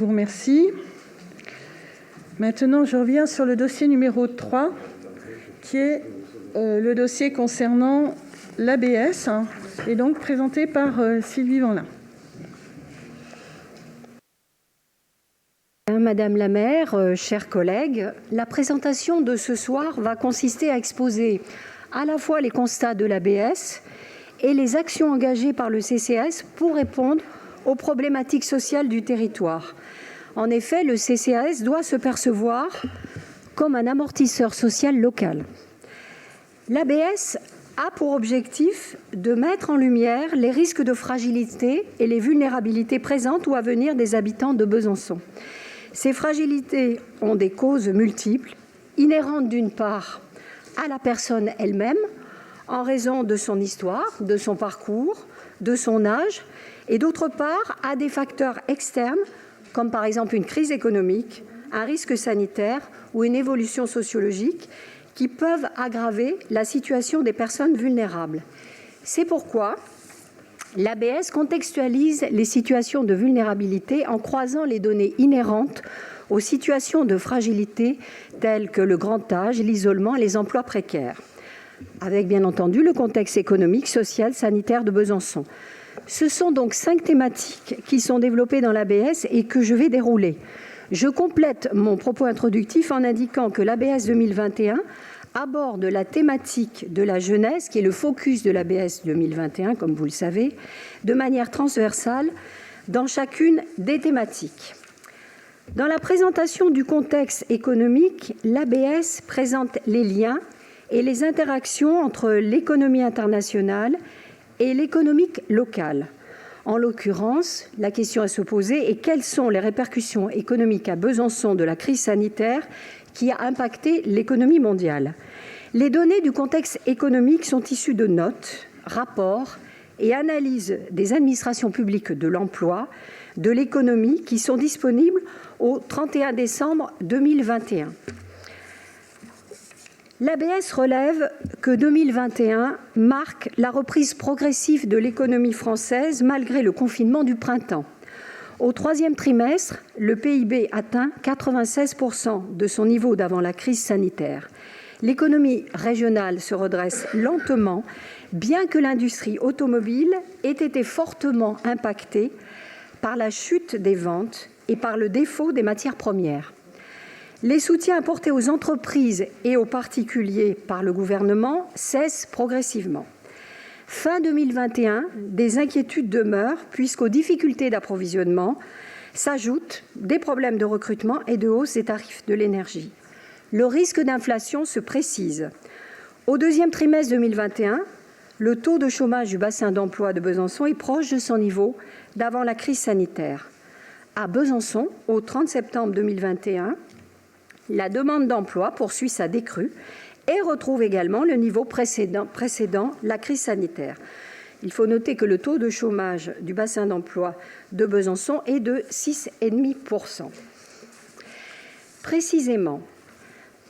Je vous remercie. Maintenant, je reviens sur le dossier numéro 3, qui est le dossier concernant l'ABS, et donc présenté par Sylvie Vanlin. Madame la maire, chers collègues, la présentation de ce soir va consister à exposer à la fois les constats de l'ABS et les actions engagées par le CCAS pour répondre aux problématiques sociales du territoire. En effet, le CCAS doit se percevoir comme un amortisseur social local. L'ABS a pour objectif de mettre en lumière les risques de fragilité et les vulnérabilités présentes ou à venir des habitants de Besançon. Ces fragilités ont des causes multiples, inhérentes d'une part à la personne elle-même, en raison de son histoire, de son parcours, de son âge, et d'autre part à des facteurs externes, comme par exemple une crise économique, un risque sanitaire ou une évolution sociologique, qui peuvent aggraver la situation des personnes vulnérables. C'est pourquoi l'ABS contextualise les situations de vulnérabilité en croisant les données inhérentes aux situations de fragilité telles que le grand âge, l'isolement et les emplois précaires, avec bien entendu le contexte économique, social, sanitaire de Besançon. Ce sont donc 5 thématiques qui sont développées dans l'ABS et que je vais dérouler. Je complète mon propos introductif en indiquant que l'ABS 2021 aborde la thématique de la jeunesse, qui est le focus de l'ABS 2021, comme vous le savez, de manière transversale dans chacune des thématiques. Dans la présentation du contexte économique, l'ABS présente les liens et les interactions entre l'économie internationale et l'économique locale. En l'occurrence, la question à se poser est quelles sont les répercussions économiques à Besançon de la crise sanitaire qui a impacté l'économie mondiale. Les données du contexte économique sont issues de notes, rapports et analyses des administrations publiques de l'emploi, de l'économie qui sont disponibles au 31 décembre 2021. L'ABS relève que 2021 marque la reprise progressive de l'économie française malgré le confinement du printemps. Au 3e trimestre, le PIB atteint 96% de son niveau d'avant la crise sanitaire. L'économie régionale se redresse lentement, bien que l'industrie automobile ait été fortement impactée par la chute des ventes et par le défaut des matières premières. Les soutiens apportés aux entreprises et aux particuliers par le gouvernement cessent progressivement. Fin 2021, des inquiétudes demeurent puisqu'aux difficultés d'approvisionnement s'ajoutent des problèmes de recrutement et de hausse des tarifs de l'énergie. Le risque d'inflation se précise. Au 2e trimestre 2021, le taux de chômage du bassin d'emploi de Besançon est proche de son niveau d'avant la crise sanitaire. À Besançon, au 30 septembre 2021, la demande d'emploi poursuit sa décrue et retrouve également le niveau précédent la crise sanitaire. Il faut noter que le taux de chômage du bassin d'emploi de Besançon est de 6,5%. Précisément,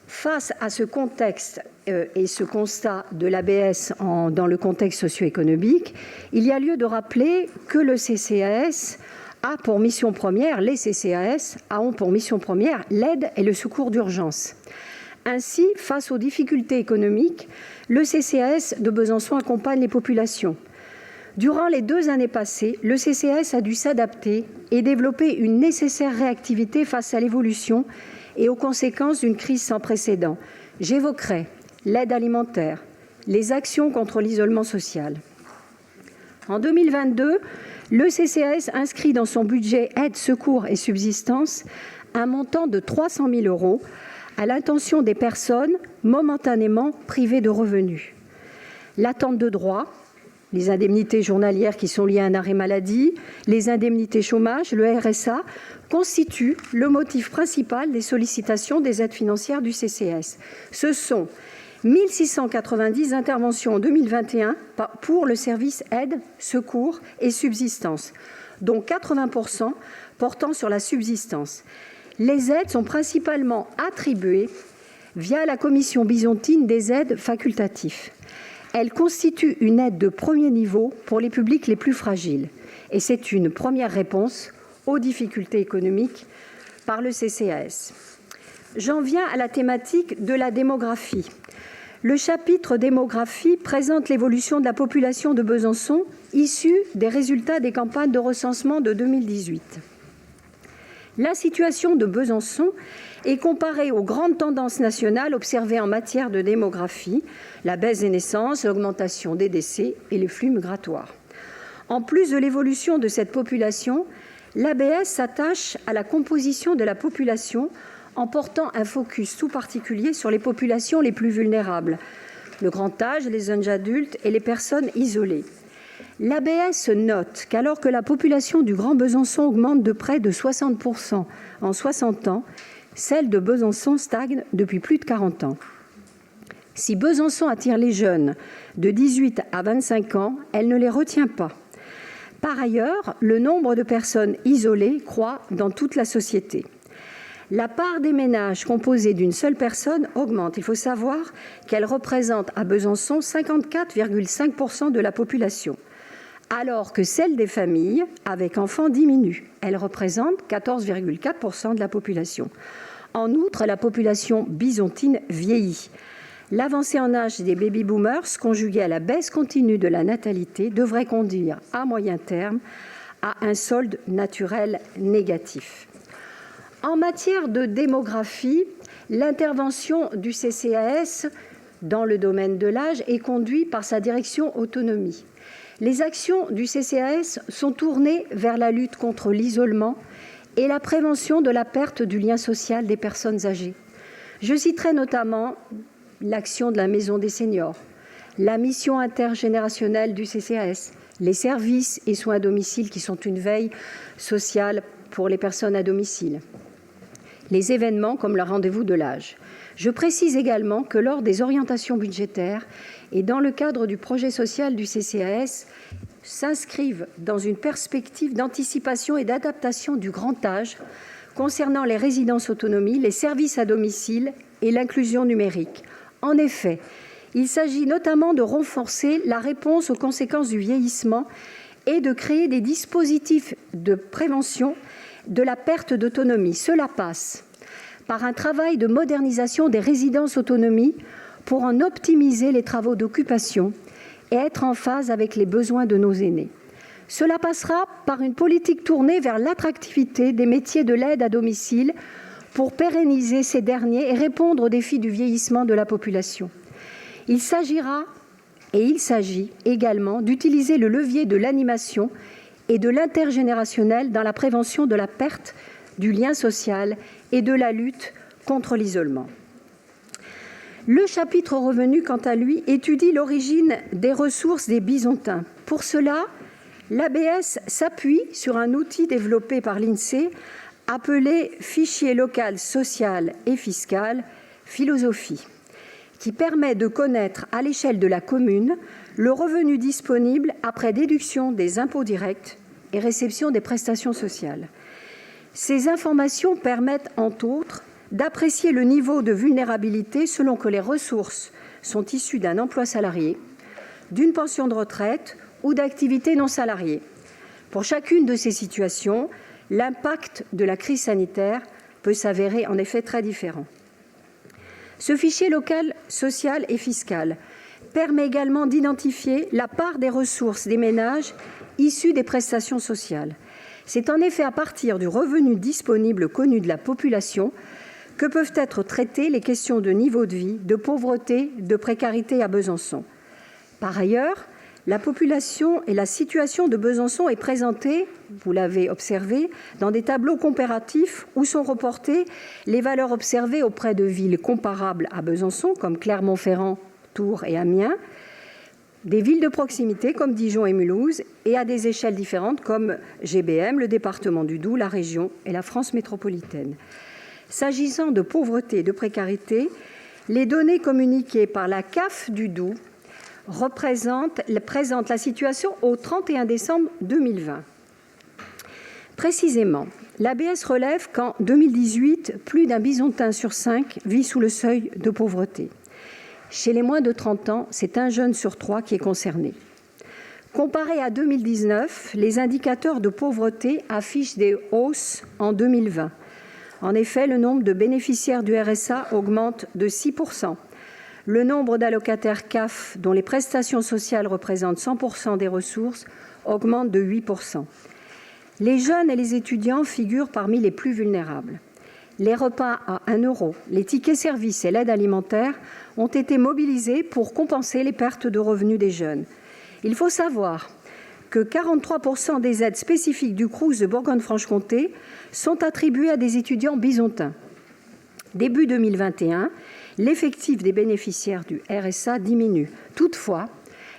face à ce contexte et ce constat de l'ABS dans le contexte socio-économique, il y a lieu de rappeler que le CCAS a pour mission première, les CCAS ont pour mission première l'aide et le secours d'urgence. Ainsi, face aux difficultés économiques, le CCAS de Besançon accompagne les populations. Durant les 2 années passées, le CCAS a dû s'adapter et développer une nécessaire réactivité face à l'évolution et aux conséquences d'une crise sans précédent. J'évoquerai l'aide alimentaire, les actions contre l'isolement social. En 2022, le CCAS inscrit dans son budget aide, secours et subsistance un montant de 300 000 € à l'intention des personnes momentanément privées de revenus. L'attente de droits, les indemnités journalières qui sont liées à un arrêt maladie, les indemnités chômage, le RSA, constituent le motif principal des sollicitations des aides financières du CCAS. Ce sont 1690 interventions en 2021 pour le service aide, secours et subsistance, dont 80% portant sur la subsistance. Les aides sont principalement attribuées via la commission bisontine des aides facultatives. Elles constituent une aide de premier niveau pour les publics les plus fragiles et c'est une première réponse aux difficultés économiques par le CCAS. J'en viens à la thématique de la démographie. Le chapitre démographie présente l'évolution de la population de Besançon issue des résultats des campagnes de recensement de 2018. La situation de Besançon est comparée aux grandes tendances nationales observées en matière de démographie, la baisse des naissances, l'augmentation des décès et les flux migratoires. En plus de l'évolution de cette population, l'ABS s'attache à la composition de la population en portant un focus tout particulier sur les populations les plus vulnérables, le grand âge, les jeunes adultes et les personnes isolées. L'ABS note qu'alors que la population du Grand Besançon augmente de près de 60% en 60 ans, celle de Besançon stagne depuis plus de 40 ans. Si Besançon attire les jeunes de 18 à 25 ans, elle ne les retient pas. Par ailleurs, le nombre de personnes isolées croît dans toute la société. La part des ménages composés d'une seule personne augmente. Il faut savoir qu'elle représente à Besançon 54,5% de la population, alors que celle des familles avec enfants diminue. Elle représente 14,4% de la population. En outre, la population bisontine vieillit. L'avancée en âge des baby-boomers, conjuguée à la baisse continue de la natalité, devrait conduire à moyen terme à un solde naturel négatif. En matière de démographie, l'intervention du CCAS dans le domaine de l'âge est conduite par sa direction autonomie. Les actions du CCAS sont tournées vers la lutte contre l'isolement et la prévention de la perte du lien social des personnes âgées. Je citerai notamment l'action de la Maison des seniors, la mission intergénérationnelle du CCAS, les services et soins à domicile qui sont une veille sociale pour les personnes à domicile, les événements comme le rendez-vous de l'âge. Je précise également que lors des orientations budgétaires et dans le cadre du projet social du CCAS, s'inscrivent dans une perspective d'anticipation et d'adaptation du grand âge concernant les résidences autonomie, les services à domicile et l'inclusion numérique. En effet, il s'agit notamment de renforcer la réponse aux conséquences du vieillissement et de créer des dispositifs de prévention de la perte d'autonomie. Cela passe par un travail de modernisation des résidences autonomie pour en optimiser les travaux d'occupation et être en phase avec les besoins de nos aînés. Cela passera par une politique tournée vers l'attractivité des métiers de l'aide à domicile pour pérenniser ces derniers et répondre aux défis du vieillissement de la population. Il s'agit également d'utiliser le levier de l'animation et de l'intergénérationnel dans la prévention de la perte du lien social et de la lutte contre l'isolement. Le chapitre revenu, quant à lui, étudie l'origine des ressources des Bisontins. Pour cela, l'ABS s'appuie sur un outil développé par l'INSEE appelé Fichier local social et fiscal, Philosophie, qui permet de connaître à l'échelle de la commune le revenu disponible après déduction des impôts directs et réception des prestations sociales. Ces informations permettent, entre autres, d'apprécier le niveau de vulnérabilité selon que les ressources sont issues d'un emploi salarié, d'une pension de retraite ou d'activités non salariées. Pour chacune de ces situations, l'impact de la crise sanitaire peut s'avérer en effet très différent. Ce fichier local, social et fiscal permet également d'identifier la part des ressources des ménages issus des prestations sociales. C'est en effet à partir du revenu disponible connu de la population que peuvent être traitées les questions de niveau de vie, de pauvreté, de précarité à Besançon. Par ailleurs, la population et la situation de Besançon est présentée, vous l'avez observé, dans des tableaux comparatifs où sont reportées les valeurs observées auprès de villes comparables à Besançon, comme Clermont-Ferrand, Tours et Amiens, des villes de proximité comme Dijon et Mulhouse, et à des échelles différentes comme GBM, le département du Doubs, la région et la France métropolitaine. S'agissant de pauvreté et de précarité, les données communiquées par la CAF du Doubs présentent la situation au 31 décembre 2020. Précisément, l'ABS relève qu'en 2018, plus d'un Bisontin sur 5 vit sous le seuil de pauvreté. Chez les moins de 30 ans, c'est un jeune sur 3 qui est concerné. Comparé à 2019, les indicateurs de pauvreté affichent des hausses en 2020. En effet, le nombre de bénéficiaires du RSA augmente de 6%. Le nombre d'allocataires CAF dont les prestations sociales représentent 100% des ressources augmente de 8%. Les jeunes et les étudiants figurent parmi les plus vulnérables. Les repas à 1 €, les tickets services et l'aide alimentaire ont été mobilisés pour compenser les pertes de revenus des jeunes. Il faut savoir que 43% des aides spécifiques du Crous de Bourgogne-Franche-Comté sont attribuées à des étudiants bisontins. Début 2021, l'effectif des bénéficiaires du RSA diminue. Toutefois,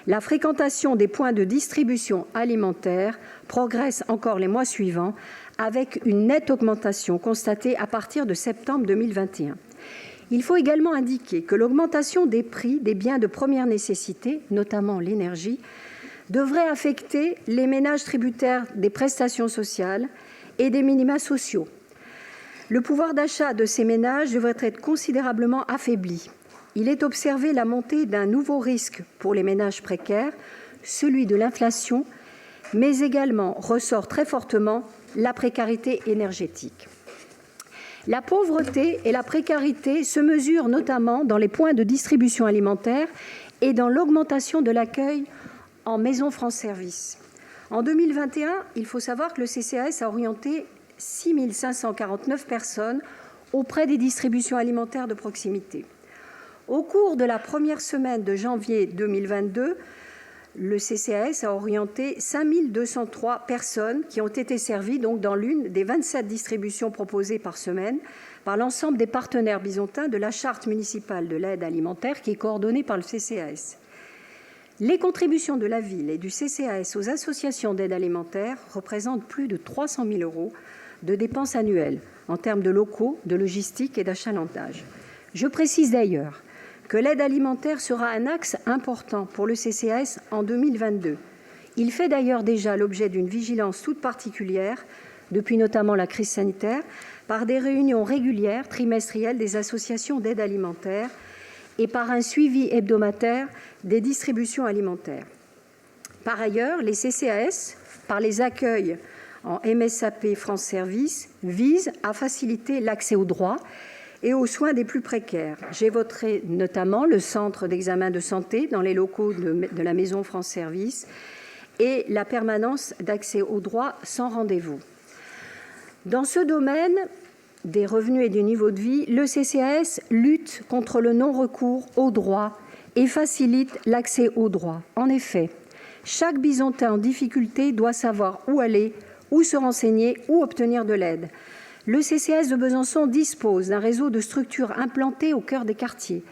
la fréquentation des points de distribution alimentaire progresse encore les mois suivants, avec une nette augmentation constatée à partir de septembre 2021. Il faut également indiquer que l'augmentation des prix des biens de première nécessité, notamment l'énergie, devrait affecter les ménages tributaires des prestations sociales et des minima sociaux. Le pouvoir d'achat de ces ménages devrait être considérablement affaibli. Il est observé la montée d'un nouveau risque pour les ménages précaires, celui de l'inflation, mais également ressort très fortement la précarité énergétique. La pauvreté et la précarité se mesurent notamment dans les points de distribution alimentaire et dans l'augmentation de l'accueil en maison France Service. En 2021, il faut savoir que le CCAS a orienté 6 549 personnes auprès des distributions alimentaires de proximité. Au cours de la première semaine de janvier 2022, le CCAS a orienté 5 203 personnes qui ont été servies donc dans l'une des 27 distributions proposées par semaine par l'ensemble des partenaires bisontins de la charte municipale de l'aide alimentaire qui est coordonnée par le CCAS. Les contributions de la ville et du CCAS aux associations d'aide alimentaire représentent plus de 300 000 € de dépenses annuelles en termes de locaux, de logistique et d'achalandage. Je précise d'ailleurs que l'aide alimentaire sera un axe important pour le CCAS en 2022. Il fait d'ailleurs déjà l'objet d'une vigilance toute particulière, depuis notamment la crise sanitaire, par des réunions régulières, trimestrielles des associations d'aide alimentaire et par un suivi hebdomadaire des distributions alimentaires. Par ailleurs, les CCAS, par les accueils en MSAP France Service, visent à faciliter l'accès aux droits et aux soins des plus précaires. J'évoquerai notamment le centre d'examen de santé dans les locaux de la Maison France Service et la permanence d'accès aux droits sans rendez-vous. Dans ce domaine des revenus et du niveau de vie, le CCAS lutte contre le non-recours aux droits et facilite l'accès aux droits. En effet, chaque bisontin en difficulté doit savoir où aller, où se renseigner, où obtenir de l'aide. Le CCAS de Besançon dispose d'un réseau de structures implantées au cœur des quartiers,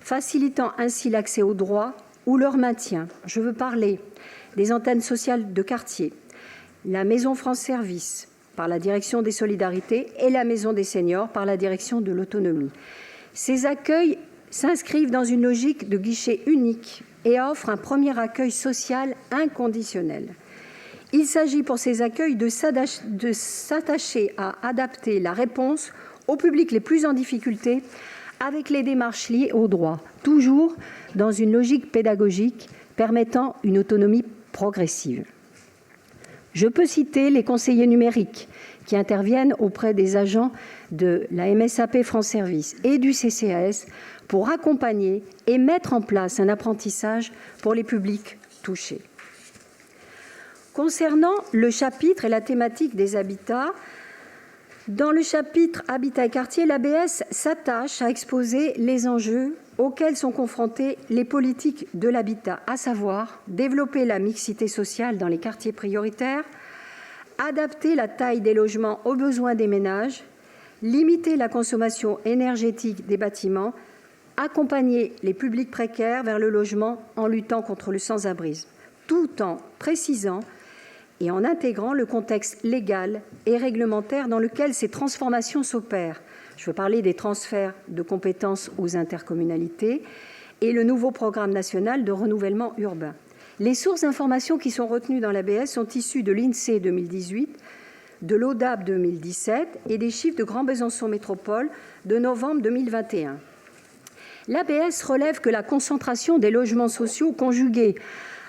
facilitant ainsi l'accès aux droits ou leur maintien. Je veux parler des antennes sociales de quartier, la Maison France Service par la direction des solidarités et la Maison des seniors par la direction de l'autonomie. Ces accueils s'inscrivent dans une logique de guichet unique et offrent un premier accueil social inconditionnel. Il s'agit pour ces accueils de s'attacher à adapter la réponse aux publics les plus en difficulté avec les démarches liées aux droits, toujours dans une logique pédagogique permettant une autonomie progressive. Je peux citer les conseillers numériques qui interviennent auprès des agents de la MSAP France Service et du CCAS pour accompagner et mettre en place un apprentissage pour les publics touchés. Concernant le chapitre et la thématique des habitats, dans le chapitre Habitat et quartier, l'ABS s'attache à exposer les enjeux auxquels sont confrontées les politiques de l'habitat, à savoir développer la mixité sociale dans les quartiers prioritaires, adapter la taille des logements aux besoins des ménages, limiter la consommation énergétique des bâtiments, accompagner les publics précaires vers le logement en luttant contre le sans-abrisme, tout en précisant et en intégrant le contexte légal et réglementaire dans lequel ces transformations s'opèrent. Je veux parler des transferts de compétences aux intercommunalités et le nouveau programme national de renouvellement urbain. Les sources d'informations qui sont retenues dans l'ABS sont issues de l'INSEE 2018, de l'ODAB 2017 et des chiffres de Grand Besançon Métropole de novembre 2021. L'ABS relève que la concentration des logements sociaux conjuguée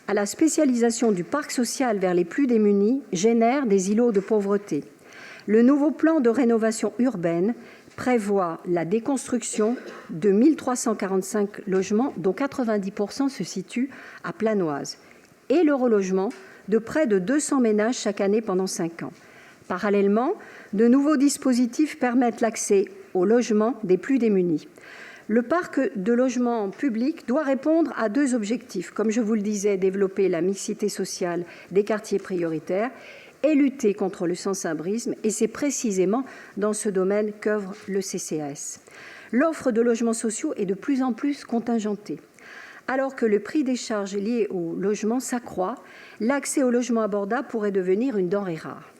à la spécialisation du parc social vers les plus démunis génère des îlots de pauvreté. Le nouveau plan de rénovation urbaine prévoit la déconstruction de 1 345 logements, dont 90% se situent à Planoise, et le relogement de près de 200 ménages chaque année pendant 5 ans. Parallèlement, de nouveaux dispositifs permettent l'accès au logement des plus démunis. Le parc de logements publics doit répondre à 2 objectifs, comme je vous le disais, développer la mixité sociale des quartiers prioritaires et lutter contre le sans-abrisme, et c'est précisément dans ce domaine qu'œuvre le CCAS. L'offre de logements sociaux est de plus en plus contingentée. Alors que le prix des charges liées au logement s'accroît, l'accès au logement abordable pourrait devenir une denrée rare.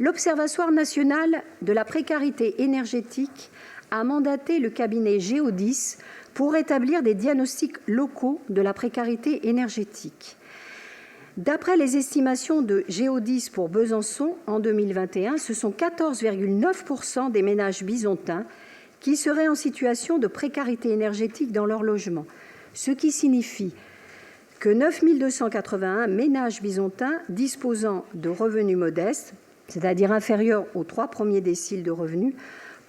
L'Observatoire national de la précarité énergétique a mandaté le cabinet Géodis pour établir des diagnostics locaux de la précarité énergétique. D'après les estimations de Géodis pour Besançon, en 2021, ce sont 14,9% des ménages bisontins qui seraient en situation de précarité énergétique dans leur logement, ce qui signifie que 9 281 ménages bisontins disposant de revenus modestes, c'est-à-dire inférieurs aux 3 premiers déciles de revenus,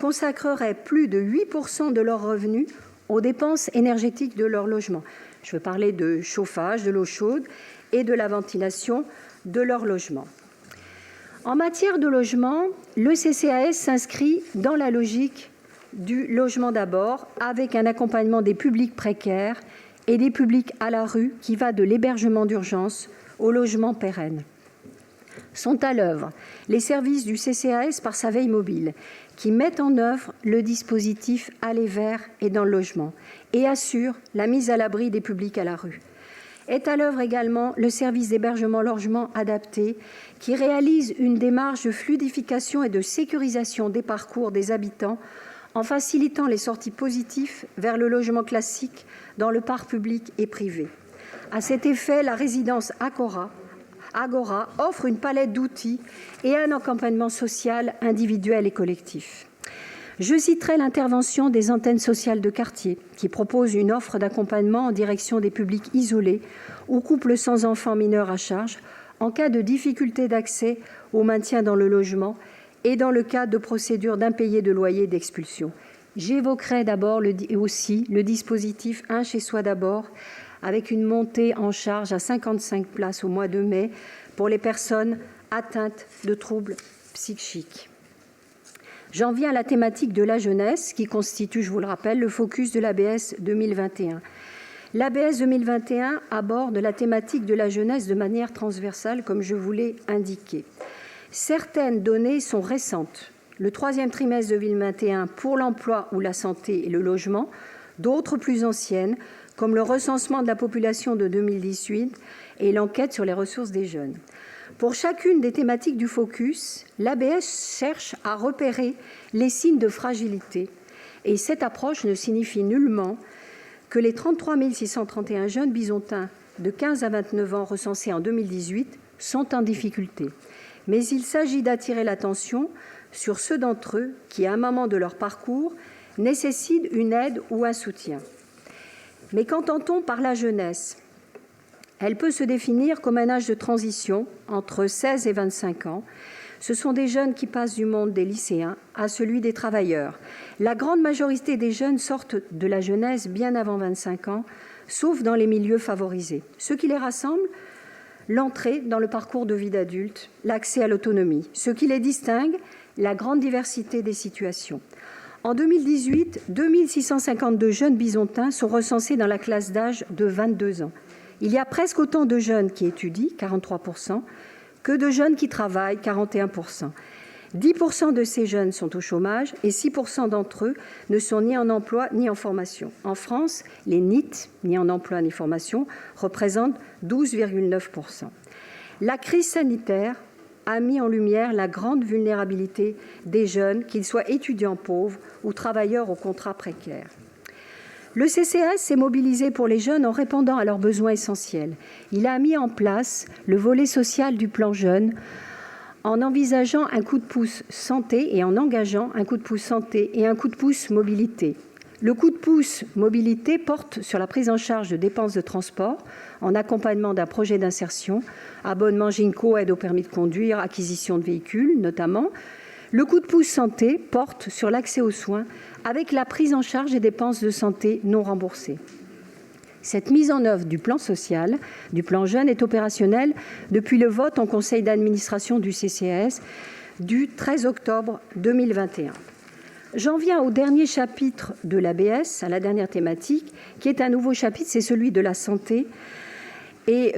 consacreraient plus de 8% de leurs revenus aux dépenses énergétiques de leur logement. Je veux parler de chauffage, de l'eau chaude et de la ventilation de leur logement. En matière de logement, le CCAS s'inscrit dans la logique du logement d'abord, avec un accompagnement des publics précaires et des publics à la rue qui va de l'hébergement d'urgence au logement pérenne. Sont à l'œuvre les services du CCAS par sa veille mobile, qui mettent en œuvre le dispositif Aller vers et dans le logement et assurent la mise à l'abri des publics à la rue. Est à l'œuvre également le service d'hébergement-logement adapté, qui réalise une démarche de fluidification et de sécurisation des parcours des habitants en facilitant les sorties positives vers le logement classique dans le parc public et privé. À cet effet, la résidence Agora offre une palette d'outils et un accompagnement social individuel et collectif. Je citerai l'intervention des antennes sociales de quartier qui proposent une offre d'accompagnement en direction des publics isolés ou couples sans enfants mineurs à charge en cas de difficulté d'accès au maintien dans le logement et dans le cadre de procédures d'impayés de loyer et d'expulsion. J'évoquerai d'abord aussi le dispositif Un chez soi d'abord, avec une montée en charge à 55 places au mois de mai pour les personnes atteintes de troubles psychiques. J'en viens à la thématique de la jeunesse, qui constitue, je vous le rappelle, le focus de l'ABS 2021. L'ABS 2021 aborde la thématique de la jeunesse de manière transversale, comme je vous l'ai indiqué. Certaines données sont récentes. Le 3e trimestre 2021 pour l'emploi ou la santé et le logement, d'autres plus anciennes, comme le recensement de la population de 2018 et l'enquête sur les ressources des jeunes. Pour chacune des thématiques du focus, l'ABS cherche à repérer les signes de fragilité. Et cette approche ne signifie nullement que les 33 631 jeunes bisontins de 15 à 29 ans recensés en 2018 sont en difficulté. Mais il s'agit d'attirer l'attention sur ceux d'entre eux qui, à un moment de leur parcours, nécessitent une aide ou un soutien. Mais qu'entend-on par la jeunesse ? Elle peut se définir comme un âge de transition entre 16 et 25 ans. Ce sont des jeunes qui passent du monde des lycéens à celui des travailleurs. La grande majorité des jeunes sortent de la jeunesse bien avant 25 ans, sauf dans les milieux favorisés. Ce qui les rassemble, l'entrée dans le parcours de vie d'adulte, l'accès à l'autonomie. Ce qui les distingue, la grande diversité des situations. En 2018, 2652 jeunes bisontins sont recensés dans la classe d'âge de 22 ans. Il y a presque autant de jeunes qui étudient, 43%, que de jeunes qui travaillent, 41%. 10% de ces jeunes sont au chômage et 6% d'entre eux ne sont ni en emploi ni en formation. En France, les NEET, ni en emploi ni formation, représentent 12,9%. La crise sanitaire a mis en lumière la grande vulnérabilité des jeunes, qu'ils soient étudiants pauvres ou travailleurs au contrat précaire. Le CCAS s'est mobilisé pour les jeunes en répondant à leurs besoins essentiels. Il a mis en place le volet social du plan jeune en engageant un coup de pouce santé et un coup de pouce mobilité. Le coup de pouce mobilité porte sur la prise en charge de dépenses de transport en accompagnement d'un projet d'insertion, abonnement Ginko, aide au permis de conduire, acquisition de véhicules notamment. Le coup de pouce santé porte sur l'accès aux soins avec la prise en charge des dépenses de santé non remboursées. Cette mise en œuvre du plan social, du plan jeune, est opérationnelle depuis le vote en conseil d'administration du CCAS du 13 octobre 2021. J'en viens au dernier chapitre de l'ABS, à la dernière thématique, qui est un nouveau chapitre, c'est celui de la santé, et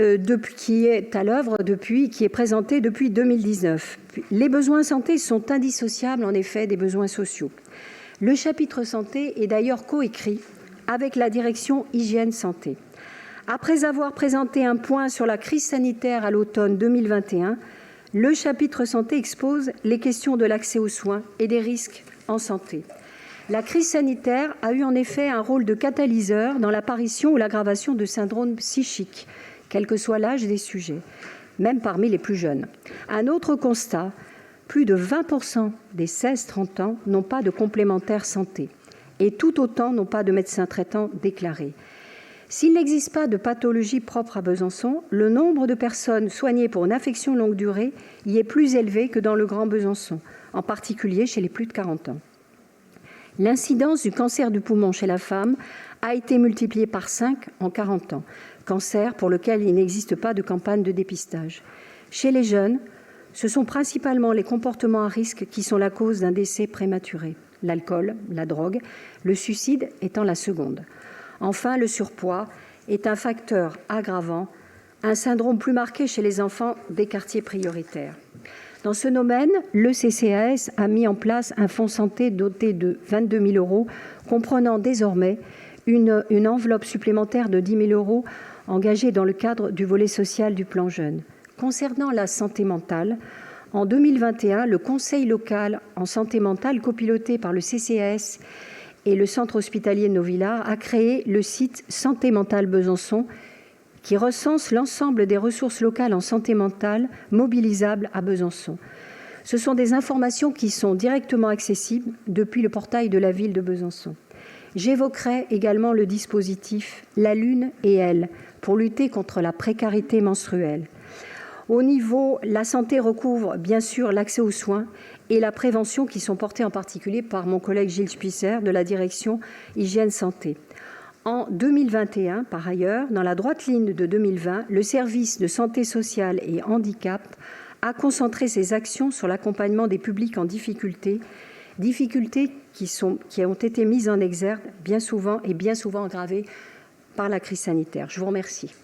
qui est à l'œuvre qui est présenté depuis 2019. Les besoins santé sont indissociables, en effet, des besoins sociaux. Le chapitre santé est d'ailleurs coécrit avec la direction hygiène-santé. Après avoir présenté un point sur la crise sanitaire à l'automne 2021, le chapitre santé expose les questions de l'accès aux soins et des risques en santé. La crise sanitaire a eu en effet un rôle de catalyseur dans l'apparition ou l'aggravation de syndromes psychiques, quel que soit l'âge des sujets, même parmi les plus jeunes. Un autre constat, plus de 20% des 16-30 ans n'ont pas de complémentaire santé et tout autant n'ont pas de médecin traitant déclaré. S'il n'existe pas de pathologie propre à Besançon, le nombre de personnes soignées pour une affection longue durée y est plus élevé que dans le Grand Besançon, en particulier chez les plus de 40 ans. L'incidence du cancer du poumon chez la femme a été multipliée par 5 en 40 ans, cancer pour lequel il n'existe pas de campagne de dépistage. Chez les jeunes, ce sont principalement les comportements à risque qui sont la cause d'un décès prématuré. L'alcool, la drogue, le suicide étant la seconde. Enfin, le surpoids est un facteur aggravant, un syndrome plus marqué chez les enfants des quartiers prioritaires. Dans ce domaine, le CCAS a mis en place un fonds santé doté de 22 000 €, comprenant désormais une enveloppe supplémentaire de 10 000 € engagée dans le cadre du volet social du plan jeune. Concernant la santé mentale, en 2021, le Conseil local en santé mentale, copiloté par le CCAS et le centre hospitalier de Novillard, a créé le site Santé mentale Besançon, qui recense l'ensemble des ressources locales en santé mentale mobilisables à Besançon. Ce sont des informations qui sont directement accessibles depuis le portail de la ville de Besançon. J'évoquerai également le dispositif La Lune et Elle pour lutter contre la précarité menstruelle. Au niveau, la santé recouvre bien sûr l'accès aux soins et la prévention qui sont portés en particulier par mon collègue Gilles Spisser de la direction hygiène-santé. En 2021, par ailleurs, dans la droite ligne de 2020, le service de santé sociale et handicap a concentré ses actions sur l'accompagnement des publics en difficulté qui ont été mises en exergue bien souvent aggravées par la crise sanitaire. Je vous remercie.